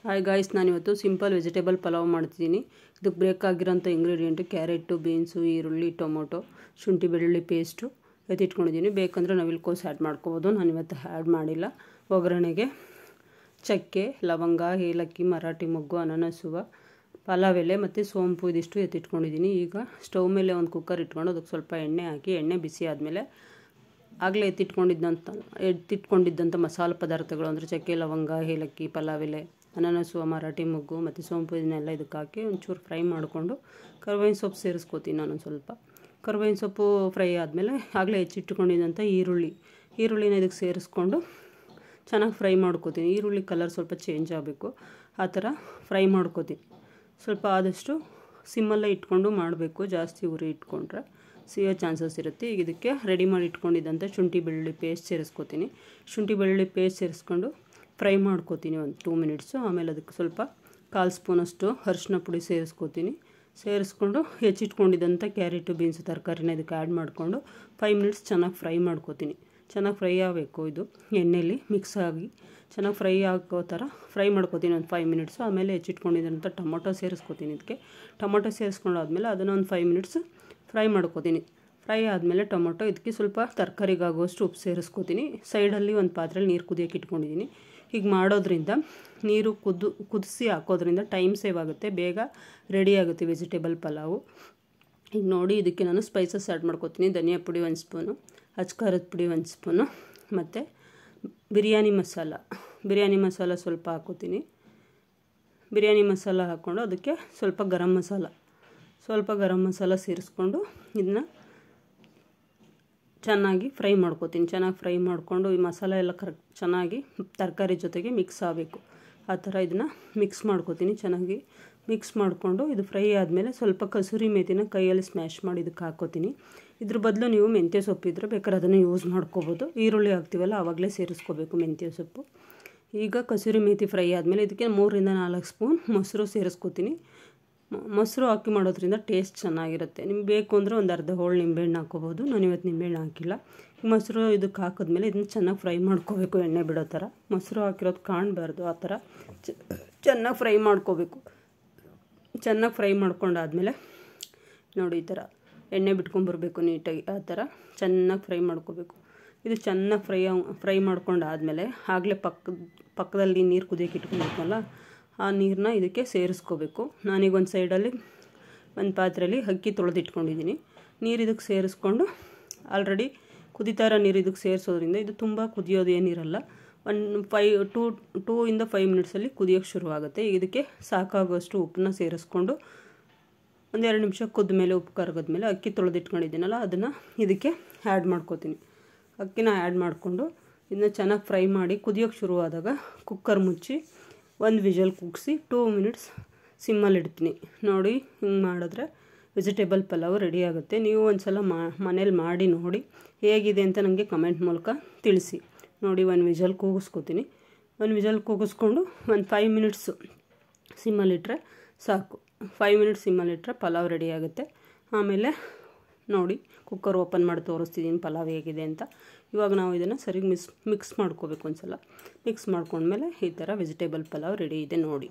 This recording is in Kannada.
ಹಾಯ್ ಗಾಯ್ಸ್, ನಾನಿವತ್ತು ಸಿಂಪಲ್ ವೆಜಿಟೇಬಲ್ ಪಲಾವ್ ಮಾಡ್ತಿದ್ದೀನಿ. ಇದಕ್ಕೆ ಬೇಕಾಗಿರೋಂಥ ಇಂಗ್ರೀಡಿಯೆಂಟು ಕ್ಯಾರೆಟು, ಬೀನ್ಸು, ಈರುಳ್ಳಿ, ಟೊಮೊಟೊ, ಶುಂಠಿ ಬೆಳ್ಳುಳ್ಳಿ ಪೇಸ್ಟು ಎತ್ತಿಟ್ಕೊಂಡಿದ್ದೀನಿ. ಬೇಕಂದರೆ ನವಿಲುಕೋಸು ಆ್ಯಡ್ ಮಾಡ್ಕೋಬೋದು. ನಾನಿವತ್ತು ಆ್ಯಡ್ ಮಾಡಿಲ್ಲ. ಒಗ್ಗರಣೆಗೆ ಚಕ್ಕೆ, ಲವಂಗ, ಏಲಕ್ಕಿ, ಮರಾಠಿ ಮೊಗ್ಗು, ಅನಾನಸುವ, ಪಲಾವ್ ಎಲೆ ಮತ್ತು ಸೋಂಪು ಇದಿಷ್ಟು ಎತ್ತಿಟ್ಕೊಂಡಿದ್ದೀನಿ. ಈಗ ಸ್ಟವ್ ಮೇಲೆ ಒಂದು ಕುಕ್ಕರ್ ಇಟ್ಕೊಂಡು ಅದಕ್ಕೆ ಸ್ವಲ್ಪ ಎಣ್ಣೆ ಹಾಕಿ, ಎಣ್ಣೆ ಬಿಸಿ ಆದಮೇಲೆ ಆಗಲೇ ಎತ್ತಿಟ್ಕೊಂಡಿದ್ದಂಥ ಮಸಾಲೆ ಪದಾರ್ಥಗಳು ಅಂದರೆ ಚಕ್ಕೆ, ಲವಂಗ, ಏಲಕ್ಕಿ, ಪಲಾವ್ ಎಲೆ, ಅನಾನಸು, ಮರಾಠಿ ಮೊಗ್ಗು ಮತ್ತು ಸೋಂಪು ಇದನ್ನೆಲ್ಲ ಇದಕ್ಕೆ ಹಾಕಿ ಒಂಚೂರು ಫ್ರೈ ಮಾಡಿಕೊಂಡು ಕರ್ಬೇವಿನ ಸೊಪ್ಪು ಸೇರಿಸ್ಕೋತೀನಿ. ನಾನೊಂದು ಸ್ವಲ್ಪ ಕರ್ಬೇವಿನ ಸೊಪ್ಪು ಫ್ರೈ ಆದಮೇಲೆ ಆಗಲೇ ಹೆಚ್ಚಿಟ್ಕೊಂಡಿದ್ದಂಥ ಈರುಳ್ಳಿನ ಇದಕ್ಕೆ ಸೇರಿಸ್ಕೊಂಡು ಚೆನ್ನಾಗಿ ಫ್ರೈ ಮಾಡ್ಕೋತೀನಿ. ಈರುಳ್ಳಿ ಕಲರ್ ಸ್ವಲ್ಪ ಚೇಂಜ್ ಆಗಬೇಕು, ಆ ಥರ ಫ್ರೈ ಮಾಡ್ಕೋತೀನಿ. ಸ್ವಲ್ಪ ಆದಷ್ಟು ಸಿಮ್ಮಲ್ಲೇ ಇಟ್ಕೊಂಡು ಮಾಡಬೇಕು, ಜಾಸ್ತಿ ಉರಿ ಇಟ್ಕೊಂಡ್ರೆ ಸಿಗೋ ಚಾನ್ಸಸ್ ಇರುತ್ತೆ. ಈಗ ಇದಕ್ಕೆ ರೆಡಿ ಮಾಡಿ ಇಟ್ಕೊಂಡಿದ್ದಂಥ ಶುಂಠಿ ಬೆಳ್ಳುಳ್ಳಿ ಪೇಸ್ಟ್ ಸೇರಿಸ್ಕೋತೀನಿ. ಶುಂಠಿ ಬೆಳ್ಳುಳ್ಳಿ ಪೇಸ್ಟ್ ಸೇರಿಸ್ಕೊಂಡು ಫ್ರೈ ಮಾಡ್ಕೋತೀನಿ ಒಂದು 2 ಮಿನಿಟ್ಸು. ಆಮೇಲೆ ಅದಕ್ಕೆ ಸ್ವಲ್ಪ 1/4 ಸ್ಪೂನಷ್ಟು ಅರಿಶಿನ ಪುಡಿ ಸೇರಿಸ್ಕೊಂಡು ಹೆಚ್ಚಿಟ್ಕೊಂಡಿದ್ದಂಥ ಕ್ಯಾರೆಟು, ಬೀನ್ಸು ತರಕಾರಿನ ಇದಕ್ಕೆ ಆ್ಯಡ್ ಮಾಡಿಕೊಂಡು 5 ಮಿನಿಟ್ಸ್ ಚೆನ್ನಾಗಿ ಫ್ರೈ ಮಾಡ್ಕೋತೀನಿ. ಚೆನ್ನಾಗಿ ಫ್ರೈ ಆಗಬೇಕು, ಇದು ಎಣ್ಣೆಯಲ್ಲಿ ಮಿಕ್ಸ್ ಆಗಿ ಚೆನ್ನಾಗಿ ಫ್ರೈ ಆಗೋ ಥರ ಫ್ರೈ ಮಾಡ್ಕೋತೀನಿ ಒಂದು 5 ಮಿನಿಟ್ಸು. ಆಮೇಲೆ ಹೆಚ್ಚಿಟ್ಕೊಂಡಿದ್ದಂಥ ಟೊಮೊಟೊ ಸೇರಿಸ್ಕೋತೀನಿ. ಇದಕ್ಕೆ ಟೊಮೊಟೊ ಸೇರಿಸ್ಕೊಂಡಾದ್ಮೇಲೆ ಅದನ್ನು ಒಂದು 5 ಮಿನಿಟ್ಸ್ ಫ್ರೈ ಮಾಡ್ಕೋತೀನಿ. ಫ್ರೈ ಆದಮೇಲೆ ಟೊಮೊಟೊ ಇದಕ್ಕೆ ಸ್ವಲ್ಪ ತರಕಾರಿಗಾಗುವಷ್ಟು ಉಪ್ಪು ಸೇರಿಸ್ಕೋತೀನಿ. ಸೈಡಲ್ಲಿ ಒಂದು ಪಾತ್ರೆಯಲ್ಲಿ ನೀರು ಕುದಿಯೋಕೆ ಇಟ್ಕೊಂಡಿದ್ದೀನಿ. ಹೀಗೆ ಮಾಡೋದ್ರಿಂದ ನೀರು ಕುದಿಸಿ ಹಾಕೋದ್ರಿಂದ ಟೈಮ್ ಸೇವ್ ಆಗುತ್ತೆ, ಬೇಗ ರೆಡಿ ಆಗುತ್ತೆ ವೆಜಿಟೇಬಲ್ ಪಲಾವು. ಈಗ ನೋಡಿ, ಇದಕ್ಕೆ ನಾನು ಸ್ಪೈಸಸ್ ಆ್ಯಡ್ ಮಾಡ್ಕೋತೀನಿ. ಧನಿಯಾ ಪುಡಿ 1 ಸ್ಪೂನು, ಅಚ್ಕಾರದ ಪುಡಿ 1 ಸ್ಪೂನು ಮತ್ತು ಬಿರಿಯಾನಿ ಮಸಾಲ ಸ್ವಲ್ಪ ಹಾಕೋತೀನಿ. ಬಿರಿಯಾನಿ ಮಸಾಲ ಹಾಕ್ಕೊಂಡು ಅದಕ್ಕೆ ಸ್ವಲ್ಪ ಗರಂ ಮಸಾಲ ಸೇರಿಸ್ಕೊಂಡು ಇದನ್ನ ಚೆನ್ನಾಗಿ ಫ್ರೈ ಮಾಡ್ಕೋತೀನಿ. ಚೆನ್ನಾಗಿ ಫ್ರೈ ಮಾಡಿಕೊಂಡು ಈ ಮಸಾಲೆ ಎಲ್ಲ ಚೆನ್ನಾಗಿ ತರಕಾರಿ ಜೊತೆಗೆ ಮಿಕ್ಸ್ ಆಗಬೇಕು, ಆ ಥರ ಇದನ್ನು ಮಿಕ್ಸ್ ಮಾಡ್ಕೋತೀನಿ. ಚೆನ್ನಾಗಿ ಮಿಕ್ಸ್ ಮಾಡಿಕೊಂಡು ಇದು ಫ್ರೈ ಆದಮೇಲೆ ಸ್ವಲ್ಪ ಕಸೂರಿ ಮೇಥಿನ ಕೈಯಲ್ಲಿ ಸ್ಮ್ಯಾಶ್ ಮಾಡಿ ಇದಕ್ಕೆ ಹಾಕೋತೀನಿ. ಇದ್ರ ಬದಲು ನೀವು ಮೆಂತ್ಯ ಸೊಪ್ಪು ಇದ್ದರೆ ಬೇಕಾದ್ರೆ ಅದನ್ನು ಯೂಸ್ ಮಾಡ್ಕೋಬೋದು. ಈರುಳ್ಳಿ ಹಾಕ್ತೀವಲ್ಲ ಆವಾಗಲೇ ಸೇರಿಸ್ಕೋಬೇಕು ಮೆಂತ್ಯ ಸೊಪ್ಪು. ಈಗ ಕಸೂರಿ ಮೇಥಿ ಫ್ರೈ ಆದಮೇಲೆ ಇದಕ್ಕೆ 3 ರಿಂದ 4 ಸ್ಪೂನ್ ಮೊಸರು ಸೇರಿಸ್ಕೋತೀನಿ. ಮೊಸರು ಹಾಕಿ ಮಾಡೋದ್ರಿಂದ ಟೇಸ್ಟ್ ಚೆನ್ನಾಗಿರುತ್ತೆ. ನಿಮ್ಗೆ ಬೇಕು ಅಂದರೆ ಒಂದು ಅರ್ಧ ಹೋಳು ನಿಂಬೆಹಣ್ಣು ಹಾಕ್ಕೋಬೋದು. ನಾನು ಇವತ್ತು ನಿಂಬೆಹಣ್ಣು ಹಾಕಿಲ್ಲ. ಮೊಸರು ಇದಕ್ಕೆ ಹಾಕಿದ್ಮೇಲೆ ಇದನ್ನು ಚೆನ್ನಾಗಿ ಫ್ರೈ ಮಾಡ್ಕೋಬೇಕು, ಎಣ್ಣೆ ಬಿಡೋ ಥರ. ಮೊಸರು ಹಾಕಿರೋದು ಕಾಣಬಾರ್ದು, ಆ ಥರ ಚೆನ್ನಾಗಿ ಫ್ರೈ ಮಾಡ್ಕೋಬೇಕು. ಚೆನ್ನಾಗಿ ಫ್ರೈ ಮಾಡ್ಕೊಂಡಾದ್ಮೇಲೆ ನೋಡಿ, ಈ ಥರ ಎಣ್ಣೆ ಬಿಟ್ಕೊಂಬರ್ಬೇಕು ನೀಟಾಗಿ, ಆ ಥರ ಚೆನ್ನಾಗಿ ಫ್ರೈ ಮಾಡ್ಕೋಬೇಕು. ಇದು ಚೆನ್ನಾಗಿ ಫ್ರೈ ಮಾಡ್ಕೊಂಡಾದ್ಮೇಲೆ ಆಗಲೇ ಪಕ್ಕದಲ್ಲಿ ನೀರು ಕುದಿಯೋಕೆ ಇಟ್ಕೊಂಡಿರ್ತೀವಲ್ಲ, ಆ ನೀರನ್ನ ಇದಕ್ಕೆ ಸೇರಿಸ್ಕೋಬೇಕು. ನಾನೀಗ ಒಂದು ಸೈಡಲ್ಲಿ ಒಂದು ಪಾತ್ರೆಯಲ್ಲಿ ಅಕ್ಕಿ ತೊಳೆದಿಟ್ಕೊಂಡಿದ್ದೀನಿ. ನೀರು ಇದಕ್ಕೆ ಸೇರಿಸ್ಕೊಂಡು ಆಲ್ರೆಡಿ ಕುದಿತಾ ಇರೋ ನೀರು ಇದಕ್ಕೆ ಸೇರಿಸೋದ್ರಿಂದ ಇದು ತುಂಬ ಕುದಿಯೋದು ಏನಿರಲ್ಲ. 2 ರಿಂದ 5 ಮಿನಿಟ್ಸಲ್ಲಿ ಕುದಿಯೋಕ್ಕೆ ಶುರುವಾಗುತ್ತೆ. ಇದಕ್ಕೆ ಸಾಕಾಗುವಷ್ಟು ಉಪ್ಪನ್ನ ಸೇರಿಸ್ಕೊಂಡು ಒಂದು 2 ನಿಮಿಷ ಕುದ್ಮೇಲೆ ಉಪ್ಪು ಕರಗಿದ್ಮೇಲೆ ಅಕ್ಕಿ ತೊಳೆದಿಟ್ಕೊಂಡಿದ್ದೀನಲ್ಲ ಅದನ್ನು ಇದಕ್ಕೆ ಆ್ಯಡ್ ಮಾಡ್ಕೋತೀನಿ. ಅಕ್ಕಿನ ಆ್ಯಡ್ ಮಾಡಿಕೊಂಡು ಇದನ್ನ ಚೆನ್ನಾಗಿ ಫ್ರೈ ಮಾಡಿ ಕುದಿಯೋಕ್ಕೆ ಶುರುವಾದಾಗ ಕುಕ್ಕರ್ ಮುಚ್ಚಿ 1 ವಿಷಲ್ ಕೂಗಿಸಿ 2 ಮಿನಿಟ್ಸ್ ಸಿಮ್ಮಲ್ಲಿ ಇಡ್ತೀನಿ. ನೋಡಿ, ಹಿಂಗೆ ಮಾಡಿದ್ರೆ ವೆಜಿಟೇಬಲ್ ಪಲಾವ್ ರೆಡಿ ಆಗುತ್ತೆ. ನೀವು ಒಂದು ಸಲ ಮನೇಲಿ ಮಾಡಿ ನೋಡಿ ಹೇಗಿದೆ ಅಂತ ನನಗೆ ಕಮೆಂಟ್ ಮೂಲಕ ತಿಳಿಸಿ. ನೋಡಿ, 1 ವಿಷಲ್ ಕೂಗಿಸ್ಕೋತೀನಿ. 1 ವಿಷಲ್ ಕೂಗಿಸ್ಕೊಂಡು ಒಂದು 5 ಮಿನಿಟ್ಸು ಸಿಮ್ಮಲ್ಲಿಟ್ಟರೆ ಸಾಕು. 5 ಮಿನಿಟ್ಸ್ ಸಿಮ್ಮಲ್ಲಿಟ್ಟರೆ ಪಲಾವ್ ರೆಡಿ ಆಗುತ್ತೆ. ಆಮೇಲೆ ನೋಡಿ, ಕುಕ್ಕರ್ ಓಪನ್ ಮಾಡಿ ತೋರಿಸ್ತಿದ್ದೀನಿ ಪಲಾವ್ ಹೇಗಿದೆ ಅಂತ. ಇವಾಗ ನಾವು ಇದನ್ನು ಸರಿಗೆ ಮಿಕ್ಸ್ ಮಾಡ್ಕೋಬೇಕು. ಒಂದು ಸಲ ಮಿಕ್ಸ್ ಮಾಡ್ಕೊಂಡ್ಮೇಲೆ ಈ ಥರ ವೆಜಿಟೇಬಲ್ ಪಲಾವ್ ರೆಡಿ ಇದೆ ನೋಡಿ.